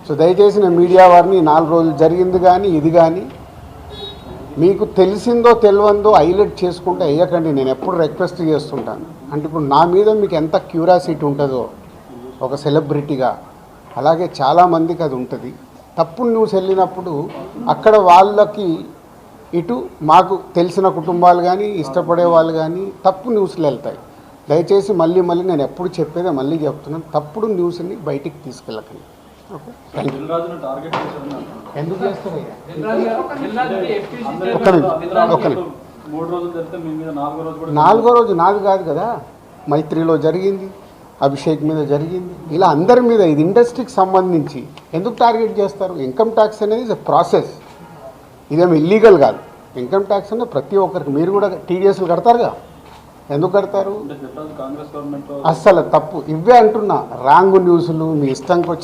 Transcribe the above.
So దయచేసి నేను media వారిని 4 రోజులు జరిగింది కానీ ఇది కానీ మీకు తెలిసిందో తెలియందో హైలైట్ చేసుకుంటే వేయకండి. నేను ఎప్పుడు రిక్వెస్ట్ చేస్తుంటాను. అంటే ఇప్పుడు నా మీద మీకు ఎంత క్యూరియాసిటీ ఉంటుందో ఒక సెలబ్రిటీగా, అలాగే చాలామందికి అది ఉంటుంది. తప్పుడు న్యూస్ వెళ్ళినప్పుడు అక్కడ వాళ్ళకి ఇటు మాకు తెలిసిన కుటుంబాలు కానీ ఇష్టపడే వాళ్ళు కానీ తప్పు న్యూస్లు వెళ్తాయి. దయచేసి మళ్ళీ నేను ఎప్పుడు చెప్పేదే మళ్ళీ చెప్తున్నాను, తప్పుడు న్యూస్ని బయటికి తీసుకెళ్ళకండి. Okay, thank you. ఎందుకు చేస్తారయ్యా? నాలుగో రోజు నాది కాదు కదా, మైత్రిలో జరిగింది, అభిషేక్ మీద జరిగింది, ఇలా అందరి మీద. ఇది ఇండస్ట్రీకి సంబంధించి ఎందుకు టార్గెట్ చేస్తారు? ఇన్కమ్ ట్యాక్స్ అనేది ఇస్ ప్రాసెస్, ఇదేమి ఇల్లీగల్ కాదు. ఇన్కమ్ ట్యాక్స్ అనేది ప్రతి ఒక్కరికి, మీరు కూడా టీడీఎస్లు కడతారుగా, ఎందుకు కడతారు? అస్సలు తప్పు. ఇవే అంటున్నా, రాంగ్ న్యూస్లు మీ ఇష్టంకి వచ్చిన